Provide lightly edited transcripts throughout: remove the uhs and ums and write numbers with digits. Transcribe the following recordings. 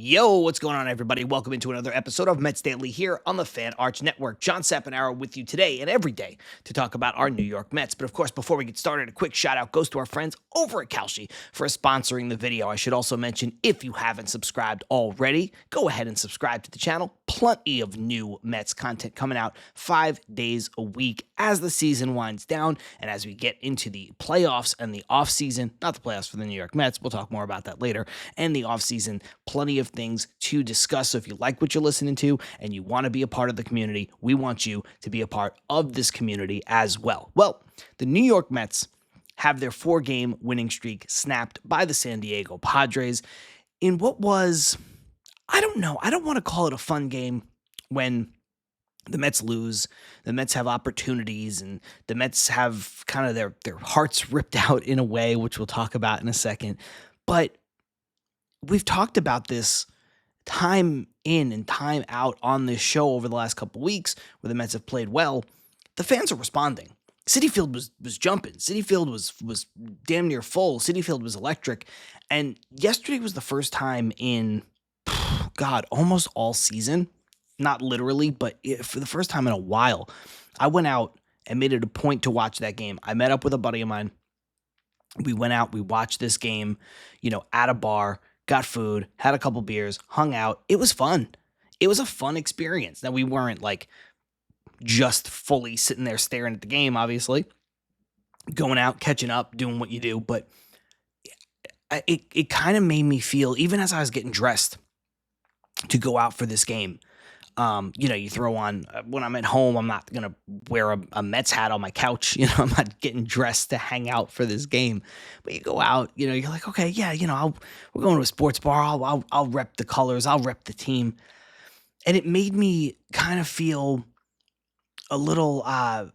Yo, what's going on, everybody? Welcome into another episode of Mets Daily here on the Fan Arch Network. John Saponaro with you today and every day to talk about our New York Mets. But of course, before we get started, a quick shout out goes to our friends over at Kalshi for sponsoring the video. I should also mention, if you haven't subscribed already, go ahead and subscribe to the channel. Plenty of new Mets content coming out 5 days a week as the season winds down and as we get into the playoffs and the offseason. Not the playoffs for the New York Mets. We'll talk more about that later. And the offseason, plenty of things to discuss. So if you like what you're listening to and you want to be a part of the community, we want you to be a part of this community as well. Well, the New York Mets have their 4-game winning streak snapped by the San Diego Padres in what was, I don't want to call it a fun game when the Mets lose. The Mets have opportunities and the Mets have kind of their hearts ripped out in a way, which we'll talk about in a second. But we've talked about this time in and time out on this show over the last couple weeks where the Mets have played well. The fans are responding. Citi Field was jumping. Citi Field was damn near full. Citi Field was electric. And yesterday was the first time in, almost all season, not literally, but for the first time in a while, I went out and made it a point to watch that game. I met up with a buddy of mine. We went out, we watched this game, at a bar, got food, had a couple beers, hung out. It was fun. It was a fun experience. Now, we weren't just fully sitting there staring at the game, obviously. Going out, catching up, doing what you do. But it kind of made me feel, even as I was getting dressed to go out for this game, you throw on, when I'm at home, I'm not going to wear a Mets hat on my couch. I'm not getting dressed to hang out for this game. But you go out, you're like, okay, yeah, we're going to a sports bar. I'll rep the colors. I'll rep the team. And it made me kind of feel a little, I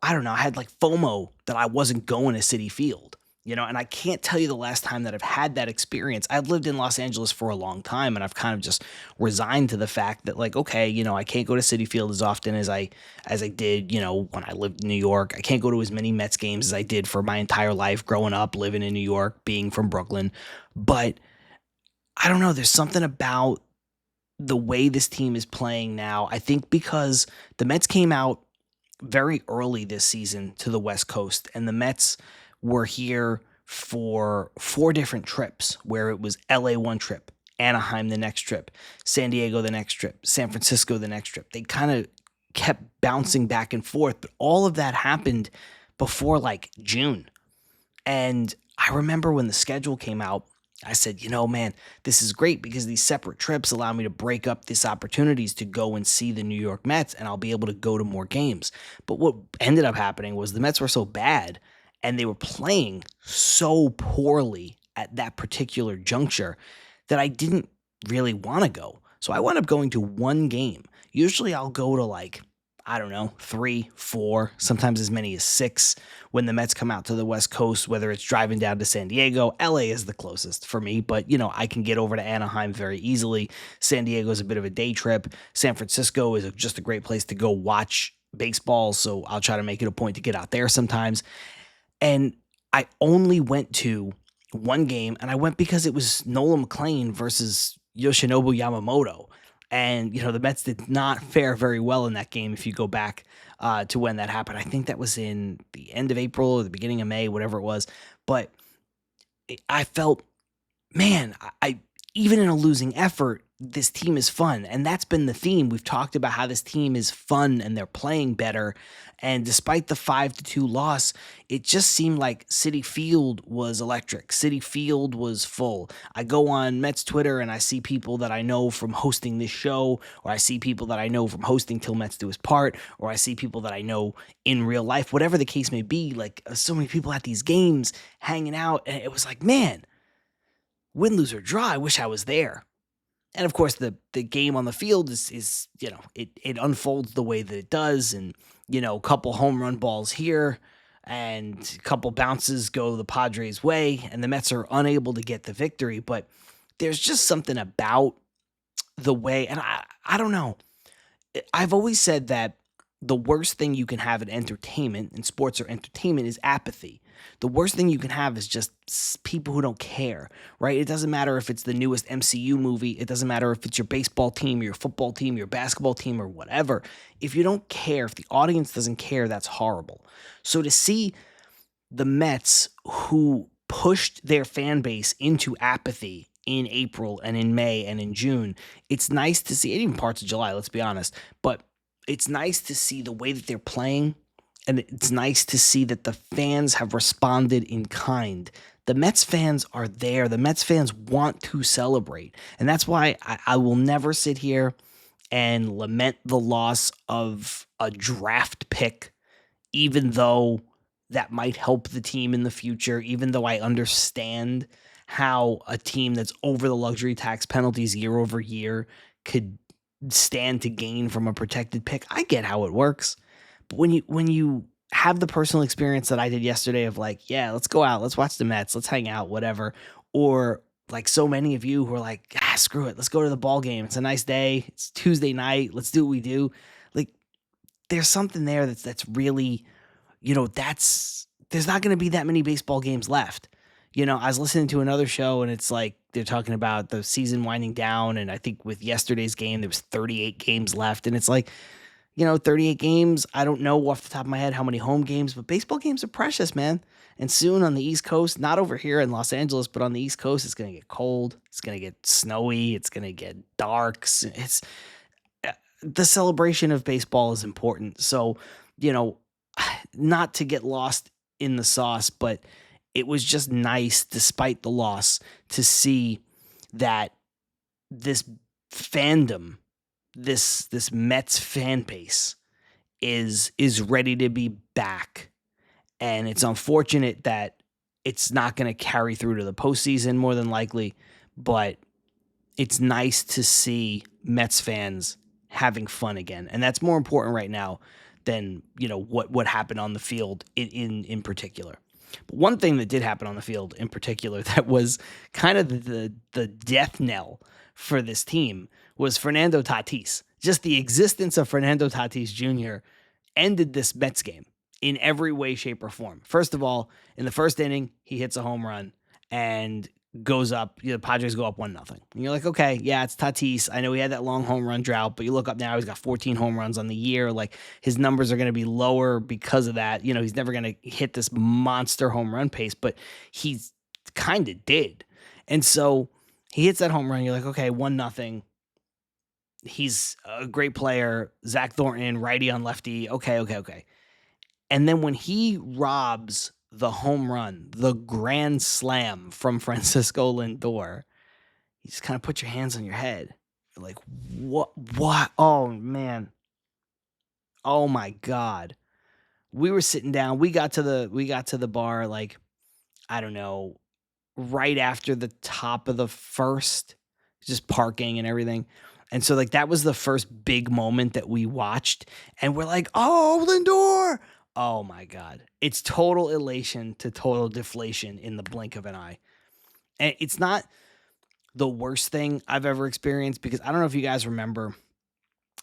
had FOMO that I wasn't going to Citi Field. And I can't tell you the last time that I've had that experience. I've lived in Los Angeles for a long time, and I've kind of just resigned to the fact that, okay, I can't go to Citi Field as often as I did, when I lived in New York. I can't go to as many Mets games as I did for my entire life growing up, living in New York, being from Brooklyn. But I don't know, there's something about the way this team is playing now. I think because the Mets came out very early this season to the West Coast, and the Mets were here for 4 different trips, where it was LA one trip, Anaheim the next trip, San Diego the next trip, San Francisco the next trip. They kind of kept bouncing back and forth, but all of that happened before June. And I remember when the schedule came out, I said, man, this is great because these separate trips allow me to break up these opportunities to go and see the New York Mets, and I'll be able to go to more games. But what ended up happening was the Mets were so bad and they were playing so poorly at that particular juncture that I didn't really want to go. So I wound up going to one game. Usually I'll go to 3, 4, sometimes as many as 6 when the Mets come out to the West Coast, whether it's driving down to San Diego. LA is the closest for me, but I can get over to Anaheim very easily. San Diego is a bit of a day trip. San Francisco is just a great place to go watch baseball, so I'll try to make it a point to get out there sometimes. And I only went to one game, and I went because it was Nolan McLean versus Yoshinobu Yamamoto. And, the Mets did not fare very well in that game if you go back to when that happened. I think that was in the end of April or the beginning of May, whatever it was. But I felt, man, I even in a losing effort, this team is fun. And that's been the theme. We've talked about how this team is fun and they're playing better. And despite the 5-2 loss, it just seemed like Citi Field was electric. Citi Field was full. I go on Mets Twitter and I see people that I know from hosting this show, or I see people that I know from hosting Till Mets Do His Part, or I see people that I know in real life, whatever the case may be, so many people at these games hanging out. And it was like, man, win, lose, or draw, I wish I was there. And of course, the game on the field is it unfolds the way that it does. And, a couple home run balls here and a couple bounces go the Padres' way, and the Mets are unable to get the victory. But there's just something about the way, and I don't know. I've always said that the worst thing you can have in entertainment, in sports or entertainment, is apathy. The worst thing you can have is just people who don't care, right? It doesn't matter if it's the newest MCU movie. It doesn't matter if it's your baseball team, your football team, your basketball team, or whatever. If you don't care, if the audience doesn't care, that's horrible. So to see the Mets, who pushed their fan base into apathy in April and in May and in June, it's nice to see, and even parts of July, let's be honest, but it's nice to see the way that they're playing, and it's nice to see that the fans have responded in kind. The Mets fans are there. The Mets fans want to celebrate, and that's why I will never sit here and lament the loss of a draft pick, even though that might help the team in the future, even though I understand how a team that's over the luxury tax penalties year over year could stand to gain from a protected pick. I get how it works. But when you have the personal experience that I did yesterday of like, yeah, let's go out, let's watch the Mets, let's hang out, whatever, or like so many of you who are like, screw it, let's go to the ball game. It's a nice day. It's Tuesday night. Let's do what we do. Like, there's something there that's really, there's not going to be that many baseball games left. I was listening to another show and it's like they're talking about the season winding down, and I think with yesterday's game there was 38 games left, and it's like, 38 games. I don't know off the top of my head how many home games, but baseball games are precious, man. And soon on the East Coast, not over here in Los Angeles, but on the East Coast, it's going to get cold. It's going to get snowy. It's going to get dark. It's the celebration of baseball is important. So, not to get lost in the sauce, but it was just nice, despite the loss, to see that this fandom, this Mets fan base is ready to be back. And it's unfortunate that it's not going to carry through to the postseason more than likely, but it's nice to see Mets fans having fun again. And that's more important right now than, what happened on the field in particular. But one thing that did happen on the field in particular that was kind of the death knell for this team was Fernando Tatis. Just the existence of Fernando Tatis Jr. ended this Mets game in every way, shape, or form. First of all, in the first inning, he hits a home run and goes up. The Padres go up 1-0. And you're like, okay, yeah, it's Tatis. I know he had that long home run drought, but you look up now, he's got 14 home runs on the year. Like, his numbers are going to be lower because of that. He's never going to hit this monster home run pace, but he's kind of did. And so he hits that home run. You're like, okay, 1-0. He's a great player. Zach Thornton, righty on lefty. Okay. And then when he robs the home run, the grand slam from Francisco Lindor, you just kind of put your hands on your head. You're like, what? Oh, man. Oh, my God. We were sitting down. We got to the bar, like, I don't know, right after the top of the first, just parking and everything. And so, like, that was the first big moment that we watched. And we're like, oh, Lindor. Oh, my God. It's total elation to total deflation in the blink of an eye. And it's not the worst thing I've ever experienced, because I don't know if you guys remember,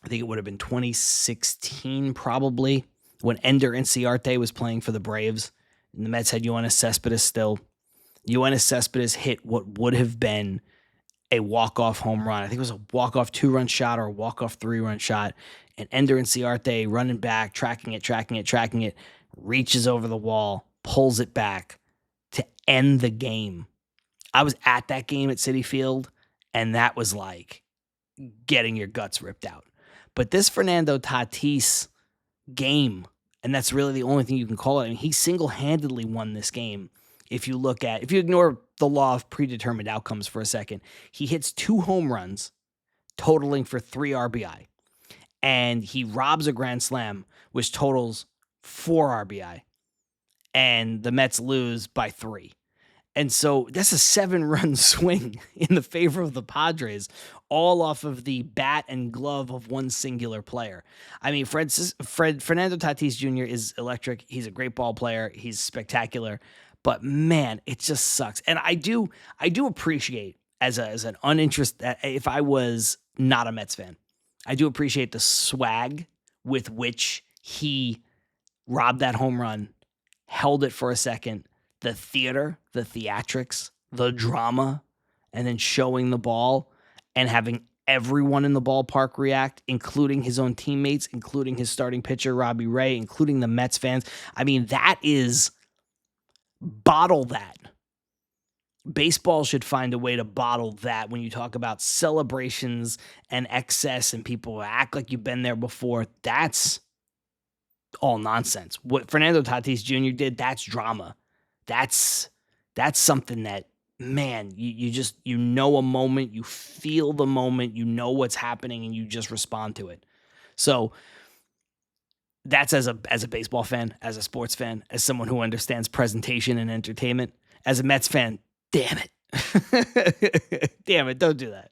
I think it would have been 2016 probably, when Ender Inciarte was playing for the Braves. And the Mets had Yoenis Cespedes still. Yoenis Cespedes hit what would have been a walk-off home run. I think it was a walk-off 2-run shot or a walk-off 3-run shot. And Ender Inciarte running back, tracking it, reaches over the wall, pulls it back to end the game. I was at that game at Citi Field, and that was like getting your guts ripped out. But this Fernando Tatis game, and that's really the only thing you can call it, I mean, he single-handedly won this game. If you ignore the law of predetermined outcomes for a second, he hits 2 home runs, totaling for 3 RBI. And he robs a grand slam, which totals 4 RBI. And the Mets lose by 3. And so that's a 7-run swing in the favor of the Padres, all off of the bat and glove of one singular player. I mean, Fernando Tatis Jr. is electric. He's a great ball player. He's spectacular. But man, it just sucks. And I do appreciate as an uninterested, if I was not a Mets fan, I do appreciate the swag with which he robbed that home run, held it for a second, the theater, the theatrics, the drama, and then showing the ball and having everyone in the ballpark react, including his own teammates, including his starting pitcher, Robbie Ray, including the Mets fans. I mean, that is bottle that. Baseball should find a way to bottle that when you talk about celebrations and excess and people act like you've been there before. That's all nonsense. What Fernando Tatis Jr. did, that's drama. That's something that, man, you know a moment, you feel the moment, you know what's happening, and you just respond to it. So that's as a baseball fan, as a sports fan, as someone who understands presentation and entertainment. As a Mets fan, damn it. Damn it, don't do that.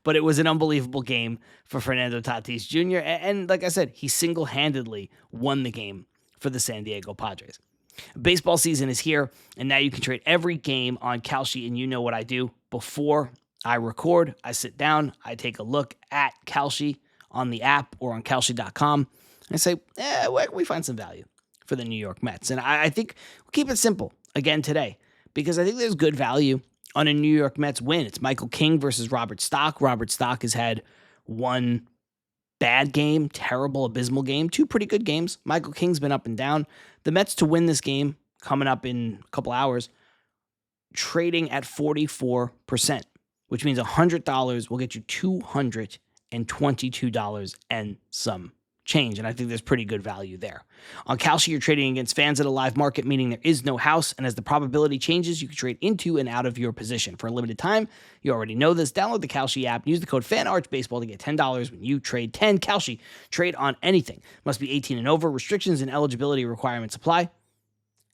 But it was an unbelievable game for Fernando Tatis Jr. And like I said, he single-handedly won the game for the San Diego Padres. Baseball season is here, and now you can trade every game on Kalshi, and you know what I do. Before I record, I sit down, I take a look at Kalshi on the app or on Kalshi.com, and I say, where can we find some value for the New York Mets? And I think we'll keep it simple again today, because I think there's good value on a New York Mets win. It's Michael King versus Robert Stock. Robert Stock has had one bad game, terrible, abysmal game, two pretty good games. Michael King's been up and down. The Mets to win this game coming up in a couple hours, trading at 44%, which means $100 will get you $222 and some change. And I think there's pretty good value there. On Kalshi, you're trading against fans at a live market, meaning there is no house. And as the probability changes, you can trade into and out of your position. For a limited time, you already know this. Download the Kalshi app. Use the code FANARCHBASEBALL to get $10 when you trade 10. Kalshi, trade on anything. Must be 18 and over. Restrictions and eligibility requirements apply.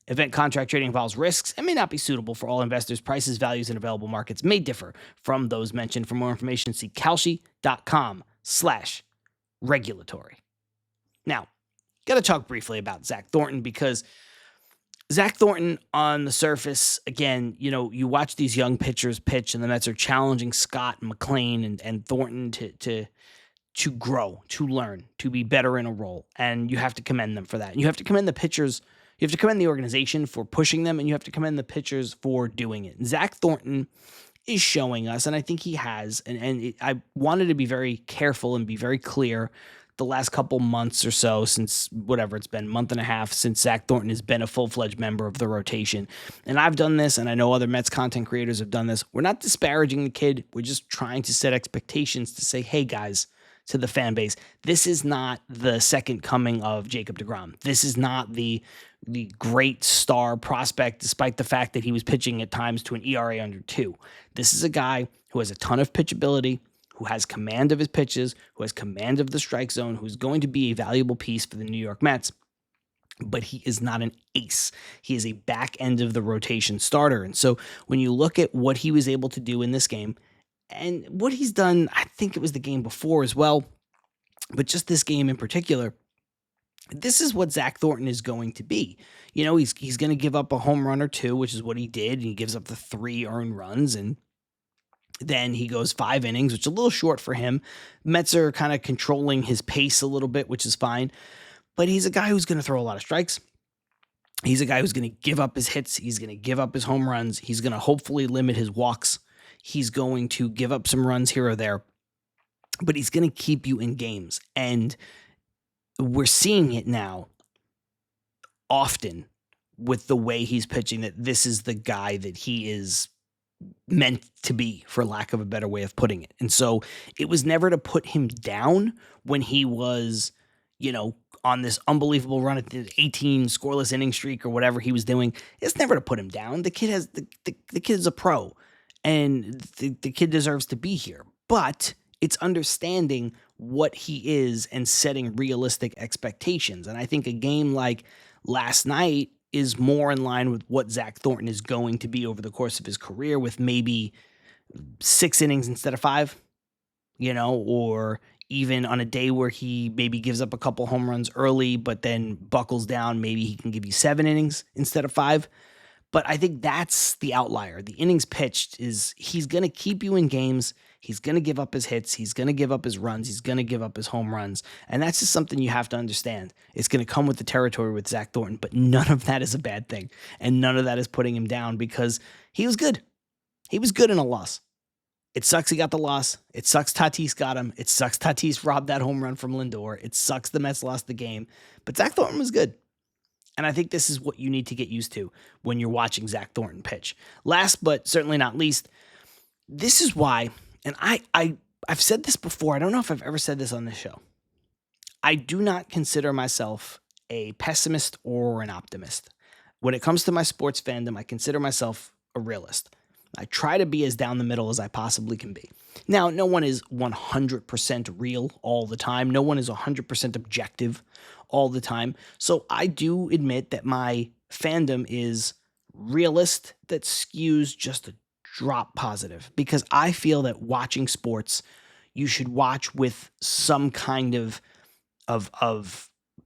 Event contract trading involves risks and may not be suitable for all investors. Prices, values, and available markets may differ from those mentioned. For more information, see Kalshi.com/regulatory. Now, got to talk briefly about Zach Thornton, because Zach Thornton on the surface, again, you watch these young pitchers pitch, and the Mets are challenging Scott and McLean and Thornton to grow, to learn, to be better in a role. And you have to commend them for that. And you have to commend the pitchers. You have to commend the organization for pushing them, and you have to commend the pitchers for doing it. And Zach Thornton is showing us, and I think he has, I wanted to be very careful and be very clear the last couple months or so, since whatever it's been, month and a half, since Zach Thornton has been a full-fledged member of the rotation. And I've done this, and I know other Mets content creators have done this. We're not disparaging the kid. We're just trying to set expectations to say, hey, guys, to the fan base, this is not the second coming of Jacob deGrom. This is not the great star prospect, despite the fact that he was pitching at times to an ERA under 2. This is a guy who has a ton of pitchability, who has command of his pitches, who has command of the strike zone, who's going to be a valuable piece for the New York Mets. But he is not an ace. He is a back end of the rotation starter. And so when you look at what he was able to do in this game, and what he's done, I think it was the game before as well, but just this game in particular, this is what Zach Thornton is going to be. He's going to give up a home run or two, which is what he did. And he gives up the 3 earned runs, and then he goes 5 innings, which is a little short for him. Mets are kind of controlling his pace a little bit, which is fine. But he's a guy who's going to throw a lot of strikes. He's a guy who's going to give up his hits. He's going to give up his home runs. He's going to hopefully limit his walks. He's going to give up some runs here or there. But he's going to keep you in games. And we're seeing it now often with the way he's pitching, that this is the guy that he is meant to be, for lack of a better way of putting it. And so it was never to put him down when he was, on this unbelievable run at the 18 scoreless inning streak or whatever he was doing. It's never to put him down. The kid has the kid's a pro, and the kid deserves to be here. But it's understanding what he is and setting realistic expectations. And I think a game like last night is more in line with what Zach Thornton is going to be over the course of his career, with maybe 6 innings instead of 5, or even on a day where he maybe gives up a couple home runs early, but then buckles down, maybe he can give you 7 innings instead of 5. But I think that's the outlier. The innings pitched is he's going to keep you in games. He's going to give up his hits. He's going to give up his runs. He's going to give up his home runs. And that's just something you have to understand. It's going to come with the territory with Zach Thornton, but none of that is a bad thing. And none of that is putting him down because he was good. He was good in a loss. It sucks he got the loss. It sucks Tatis got him. It sucks Tatis robbed that home run from Lindor. It sucks the Mets lost the game. But Zach Thornton was good. And I think this is what you need to get used to when you're watching Zach Thornton pitch. Last but certainly not least, this is why, and I've said this before. I don't know if I've ever said this on this show. I do not consider myself a pessimist or an optimist. When it comes to my sports fandom, I consider myself a realist. I try to be as down the middle as I possibly can be. Now, no one is 100% real all the time. No one is 100% objective all the time. So I do admit that my fandom is realist that skews just a drop positive because I feel that watching sports, you should watch with some kind of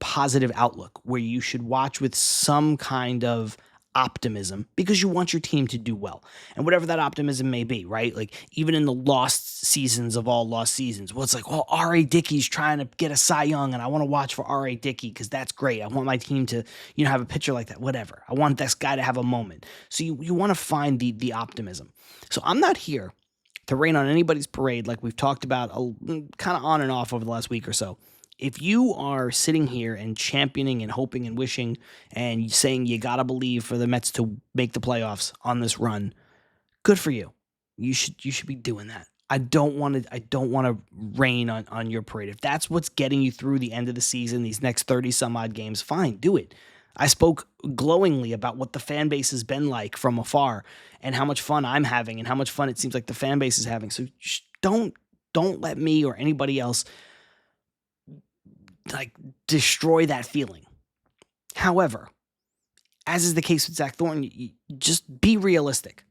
positive outlook, where you should watch with some kind of optimism because you want your team to do well. And whatever that optimism may be, right? Like even in the lost seasons of all lost seasons, well, it's like, well, R.A. Dickey's trying to get a Cy Young and I want to watch for R.A. Dickey because that's great. I want my team to, have a pitcher like that, whatever. I want this guy to have a moment. So you want to find the optimism. So I'm not here to rain on anybody's parade like we've talked about kind of on and off over the last week or so. If you are sitting here and championing and hoping and wishing and saying you got to believe for the Mets to make the playoffs on this run, good for you. You should be doing that. I don't want to rain on your parade. If that's what's getting you through the end of the season, these next 30 some odd games, fine, do it. I spoke glowingly about what the fan base has been like from afar and how much fun I'm having and how much fun it seems like the fan base is having. So don't let me or anybody else destroy that feeling. However, as is the case with Zach Thornton, you just be realistic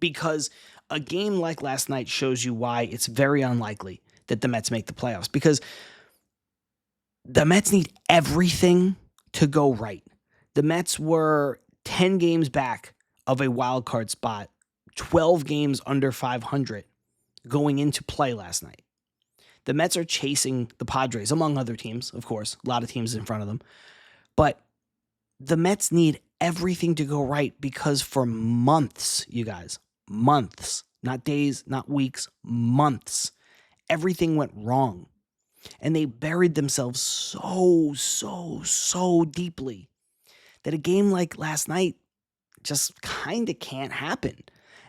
because a game like last night shows you why it's very unlikely that the Mets make the playoffs because the Mets need everything to go right. The Mets were 10 games back of a wild card spot, 12 games under 500 going into play last night. The Mets are chasing the Padres, among other teams, of course. A lot of teams in front of them. But the Mets need everything to go right because for months, you guys, months, not days, not weeks, months, everything went wrong. And they buried themselves so deeply that a game like last night just kind of can't happen.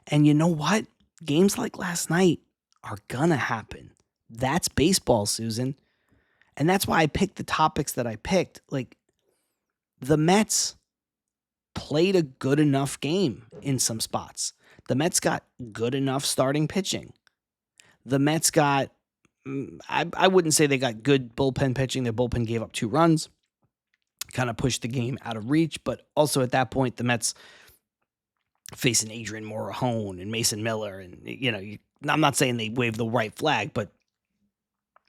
And you know what? Games like last night are gonna happen. That's baseball, Susan. And that's why I picked the topics that I picked. Like, the Mets played a good enough game in some spots. The Mets got good enough starting pitching. The Mets got, I wouldn't say they got good bullpen pitching. Their bullpen gave up 2 runs, kind of pushed the game out of reach. But also at that point, the Mets facing Adrian Morejon and Mason Miller. And, I'm not saying they waved the right flag, but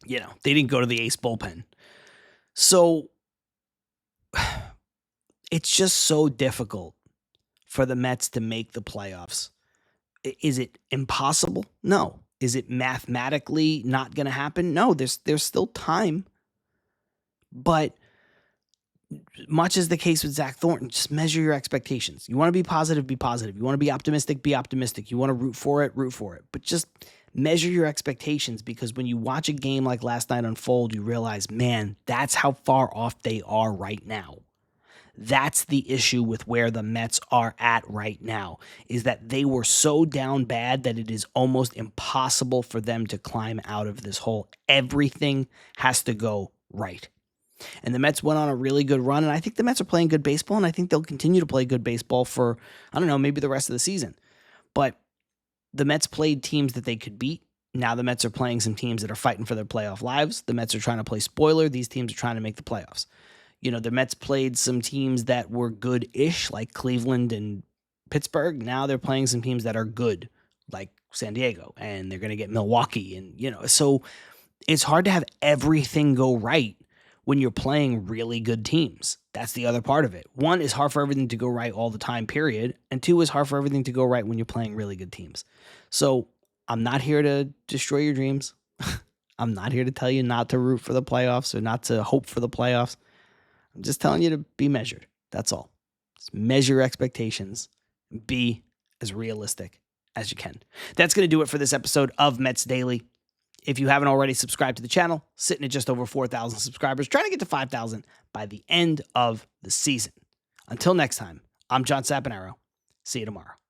they didn't go to the ace bullpen. So it's just so difficult for the Mets to make the playoffs. Is it impossible? No. Is it mathematically not going to happen? No, there's still time. But much as the case with Zach Thornton, just measure your expectations. You want to be positive, be positive. You want to be optimistic, be optimistic. You want to root for it. But just measure your expectations because when you watch a game like last night unfold, you realize, man, that's how far off they are right now. That's the issue with where the Mets are at right now, is that they were so down bad that it is almost impossible for them to climb out of this hole. Everything has to go right. And the Mets went on a really good run, and I think the Mets are playing good baseball, and I think they'll continue to play good baseball for, maybe the rest of the season. But the Mets played teams that they could beat. Now the Mets are playing some teams that are fighting for their playoff lives. The Mets are trying to play spoiler. These teams are trying to make the playoffs. The Mets played some teams that were good-ish, like Cleveland and Pittsburgh. Now they're playing some teams that are good, like San Diego, and they're going to get Milwaukee. And, so it's hard to have everything go right when you're playing really good teams. That's the other part of it. 1, is hard for everything to go right all the time, period. And 2, is hard for everything to go right when you're playing really good teams. So I'm not here to destroy your dreams. I'm not here to tell you not to root for the playoffs or not to hope for the playoffs. I'm just telling you to be measured. That's all. Just measure your expectations and be as realistic as you can. That's going to do it for this episode of Mets Daily. If you haven't already subscribed to the channel, sitting at just over 4,000 subscribers, trying to get to 5,000 by the end of the season. Until next time, I'm John Saponaro. See you tomorrow.